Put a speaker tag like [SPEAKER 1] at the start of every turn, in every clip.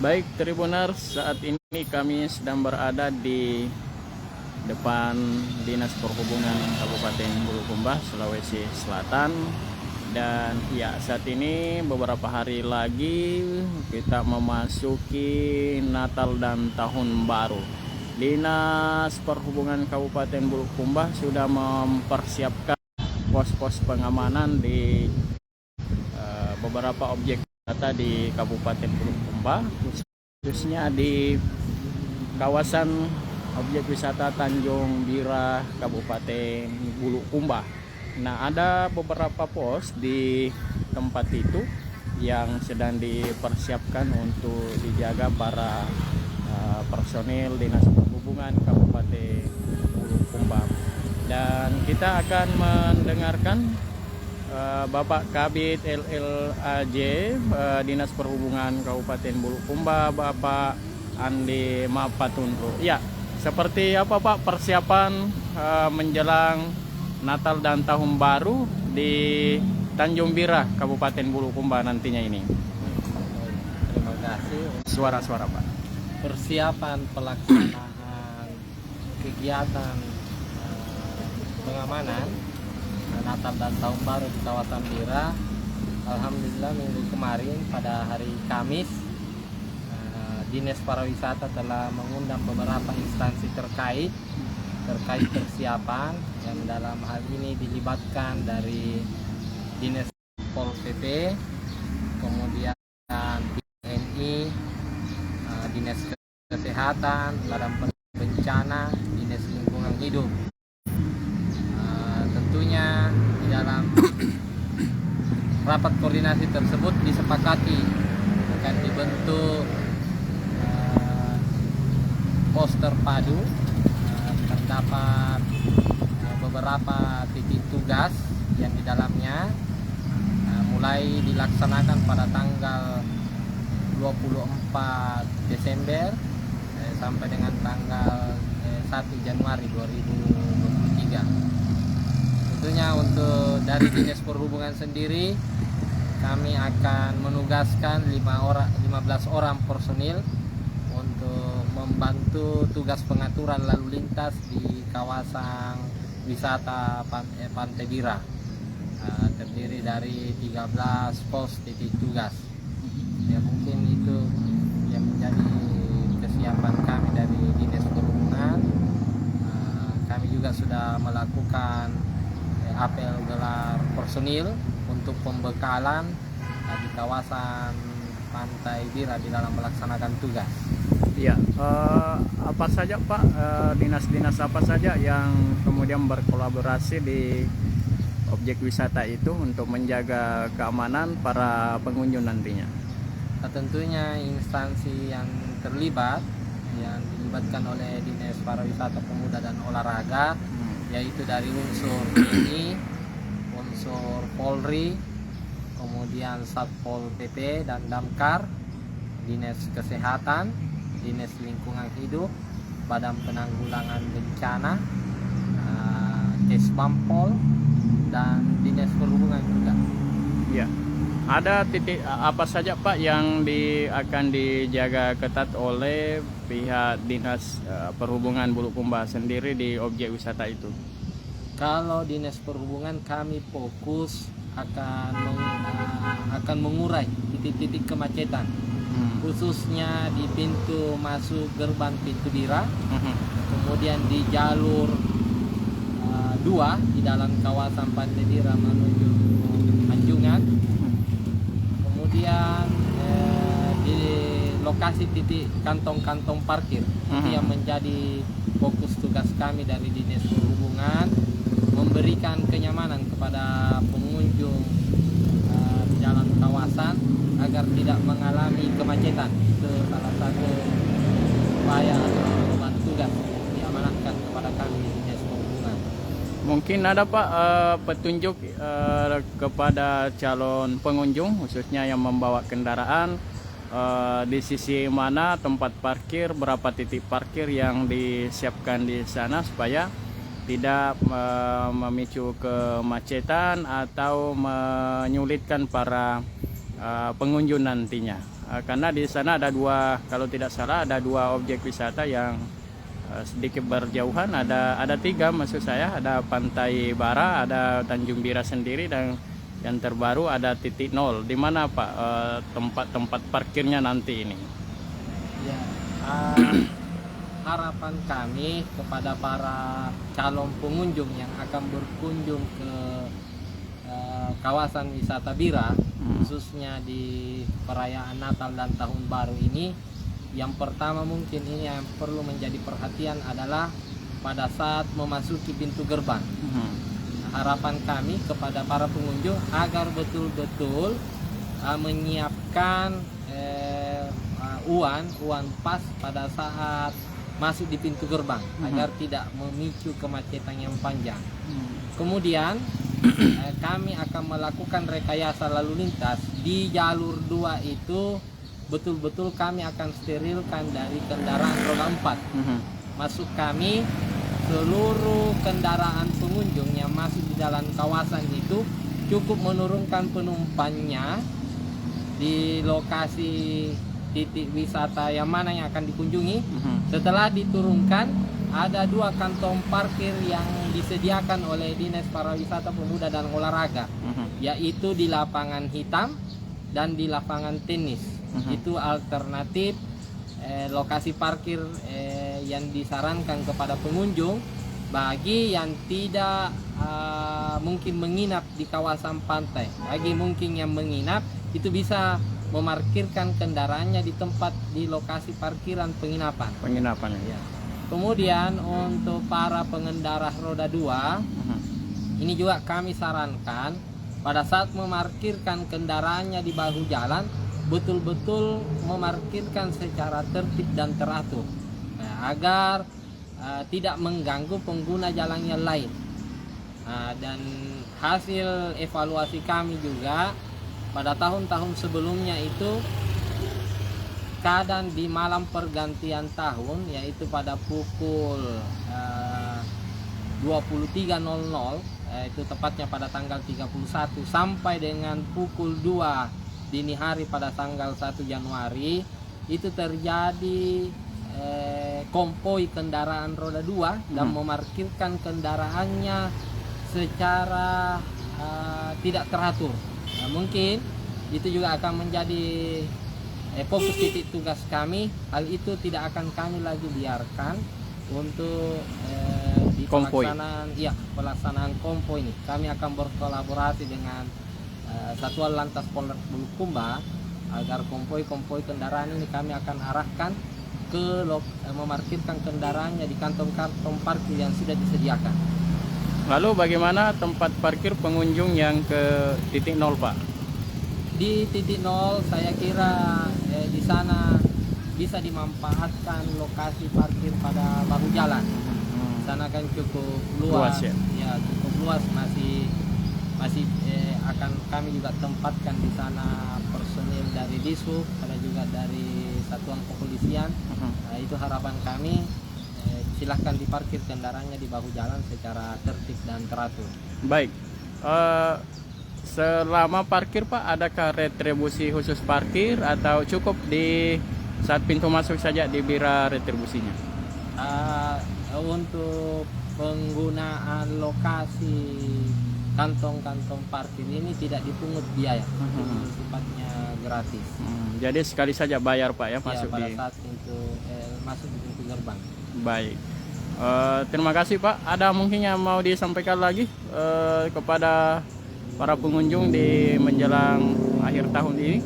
[SPEAKER 1] Baik Tribuners, saat ini kami sedang berada di depan Dinas Perhubungan Kabupaten Bulukumba, Sulawesi Selatan. Dan ya, saat ini beberapa hari lagi kita memasuki Natal dan Tahun Baru. Dinas Perhubungan Kabupaten Bulukumba sudah mempersiapkan pos-pos pengamanan di beberapa objek wisata di Kabupaten Bulukumba, khususnya di kawasan objek wisata Tanjung Bira, Kabupaten Bulukumba. Nah, ada beberapa pos di tempat itu yang sedang dipersiapkan untuk dijaga para personil Dinas Perhubungan Kabupaten Bulukumba. Dan kita akan mendengarkan Bapak Kabid LLAJ Dinas Perhubungan Kabupaten Bulukumba, Bapak Andi Mapatunro. Ya, seperti apa Pak persiapan menjelang Natal dan Tahun Baru di Tanjung Bira, Kabupaten Bulukumba nantinya ini?
[SPEAKER 2] Terima kasih.
[SPEAKER 1] Suara-suara Pak.
[SPEAKER 2] Persiapan pelaksanaan kegiatan pengamanan Natal dan Tahun Baru di kawasan Bira, alhamdulillah minggu kemarin pada hari Kamis, Dinas Pariwisata telah mengundang beberapa instansi terkait persiapan, yang dalam hal ini dilibatkan dari Dinas Pol PP, kemudian TNI, Dinas Kesehatan, Badan Bencana, Dinas Lingkungan Hidup. Tentunya di dalam rapat koordinasi tersebut disepakati akan dibentuk pos terpadu. Terdapat beberapa titik tugas yang di dalamnya mulai dilaksanakan pada tanggal 24 Desember sampai dengan tanggal 1 Januari 2023. Tentunya untuk dari Dinas Perhubungan sendiri, kami akan menugaskan 15 orang personil untuk membantu tugas pengaturan lalu lintas di kawasan wisata Pantai Bira. Terdiri dari 13 pos titik tugas. Ya, mungkin itu yang menjadi kesiapan kami dari Dinas Perhubungan. Kami juga sudah melakukan apel gelar personil untuk pembekalan di kawasan Pantai Bira di dalam melaksanakan tugas.
[SPEAKER 1] Ya, apa saja Pak, dinas-dinas apa saja yang kemudian berkolaborasi di objek wisata itu untuk menjaga keamanan para pengunjung nantinya?
[SPEAKER 2] Nah, tentunya instansi yang terlibat yang dilibatkan oleh Dinas Pariwisata Pemuda dan Olahraga, yaitu dari unsur TNI, unsur Polri, kemudian Satpol PP dan Damkar, Dinas Kesehatan, Dinas Lingkungan Hidup, Badan Penanggulangan Bencana, Kesbampol, dan Dinas Perhubungan juga.
[SPEAKER 1] Ya, ada titik apa saja Pak yang akan dijaga ketat oleh pihak Dinas Perhubungan Bulukumba sendiri di objek wisata itu?
[SPEAKER 2] Kalau Dinas Perhubungan, kami fokus akan mengurai titik-titik kemacetan, khususnya di pintu masuk gerbang pintu Bira, kemudian di jalur 2 di dalam kawasan Pantai Bira menuju Anjungan, kemudian di lokasi titik kantong-kantong parkir. Yang menjadi fokus tugas kami dari Dinas Perhubungan, memberikan kenyamanan kepada pengunjung di dalam kawasan agar tidak mengalami kemacetan. Itu salah satu upaya atau tugas yang diamanahkan kepada kami di Dinas Perhubungan.
[SPEAKER 1] Mungkin ada Pak petunjuk kepada calon pengunjung, khususnya yang membawa kendaraan, di sisi mana tempat parkir, berapa titik parkir yang disiapkan di sana supaya tidak memicu kemacetan atau menyulitkan para pengunjung nantinya. karena di sana ada dua, kalau tidak salah ada dua objek wisata yang sedikit berjauhan, ada tiga maksud saya, ada Pantai Bara, ada Tanjung Bira sendiri, dan yang terbaru ada titik nol. Di mana Pak tempat-tempat parkirnya nanti ini?
[SPEAKER 2] Ya, harapan kami kepada para calon pengunjung yang akan berkunjung ke kawasan wisata Bira, khususnya di perayaan Natal dan Tahun Baru ini, yang pertama mungkin ini yang perlu menjadi perhatian adalah pada saat memasuki pintu gerbang. Harapan kami kepada para pengunjung agar betul-betul menyiapkan uan pas pada saat masuk di pintu gerbang, agar tidak memicu kemacetan yang panjang. Kemudian kami akan melakukan rekayasa lalu lintas di jalur 2 itu. Betul-betul kami akan sterilkan dari kendaraan roda 4. Maksud kami, seluruh kendaraan pengunjung yang masuk di dalam kawasan itu cukup menurunkan penumpangnya di lokasi titik wisata yang mana yang akan dikunjungi. Setelah diturunkan, ada 2 kantong parkir yang disediakan oleh Dinas Pariwisata Pemuda dan Olahraga, yaitu di lapangan hitam dan di lapangan tenis. Itu alternatif lokasi parkir yang disarankan kepada pengunjung bagi yang tidak mungkin menginap di kawasan pantai. Bagi mungkin yang menginap itu bisa memarkirkan kendaraannya di tempat di lokasi parkiran penginapan.
[SPEAKER 1] Ya.
[SPEAKER 2] Kemudian untuk para pengendara roda 2, ini juga kami sarankan pada saat memarkirkan kendaraannya di bahu jalan, betul-betul memarkirkan secara tertib dan teratur, agar tidak mengganggu pengguna jalan yang lain. Dan hasil evaluasi kami juga pada tahun-tahun sebelumnya itu, kadang di malam pergantian tahun, yaitu pada pukul 23.00, itu tepatnya pada tanggal 31 sampai dengan pukul 2 dini hari pada tanggal 1 Januari, itu terjadi konvoi kendaraan roda 2 dan memarkirkan kendaraannya secara tidak teratur. Mungkin itu juga akan menjadi fokus titik tugas kami. Hal itu tidak akan kami lagi biarkan untuk di pelaksanaan konvoi ini. Kami akan berkolaborasi dengan Satuan Lantas Polres Bulukumba agar konvoi kendaraan ini kami akan arahkan ke memarkirkan kendaraannya di kantong-kantong parkir yang sudah disediakan.
[SPEAKER 1] Lalu bagaimana tempat parkir pengunjung yang ke titik nol, Pak?
[SPEAKER 2] Di titik nol saya kira di sana bisa dimanfaatkan lokasi parkir pada bahu jalan. Sana kan cukup luas, ya cukup luas, masih akan kami juga tempatkan di sana personil dari Dishub, ada juga dari Satuan Kepolisian. Itu harapan kami, silahkan diparkir kendaraannya di bahu jalan secara tertib dan teratur.
[SPEAKER 1] Baik, selama parkir Pak, adakah retribusi khusus parkir atau cukup di saat pintu masuk saja di Bira retribusinya?
[SPEAKER 2] Untuk penggunaan lokasi kantong-kantong parkir ini tidak dipungut biaya, sifatnya gratis.
[SPEAKER 1] Jadi sekali saja bayar Pak ya, masuk
[SPEAKER 2] pada
[SPEAKER 1] di
[SPEAKER 2] saat masuk di pintu gerbang.
[SPEAKER 1] Baik, terima kasih Pak. Ada mungkin yang mau disampaikan lagi kepada para pengunjung di menjelang akhir tahun ini?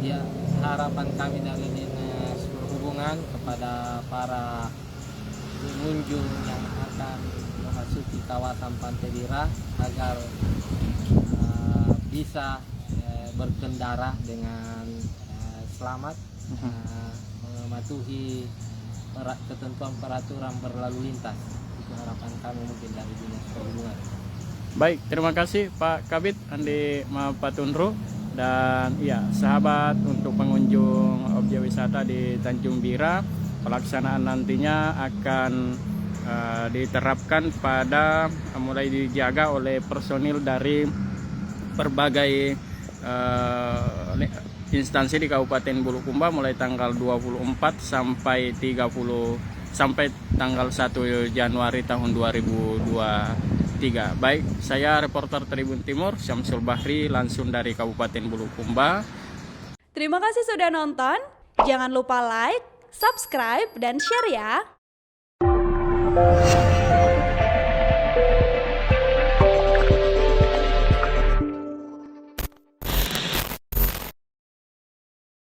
[SPEAKER 2] Ya, harapan kami dari Dinas Perhubungan kepada para pengunjung yang akan memasuki kawasan Pantai Bira agar bisa berkendara dengan selamat, mematuhi ketentuan peraturan berlalu lintas. Itu harapan kami mungkin dari Dinas Perhubungan.
[SPEAKER 1] Baik, terima kasih Pak Kabid Andi Mapatunru. Dan ya, sahabat, untuk pengunjung objek wisata di Tanjung Bira, pelaksanaan nantinya akan diterapkan pada mulai dijaga oleh personil dari berbagai instansi di Kabupaten Bulukumba mulai tanggal 24 sampai tanggal 1 Januari tahun 2023. Baik, saya reporter Tribun Timur Syamsul Bahri langsung dari Kabupaten Bulukumba.
[SPEAKER 3] Terima kasih sudah nonton. Jangan lupa like, subscribe, dan share ya.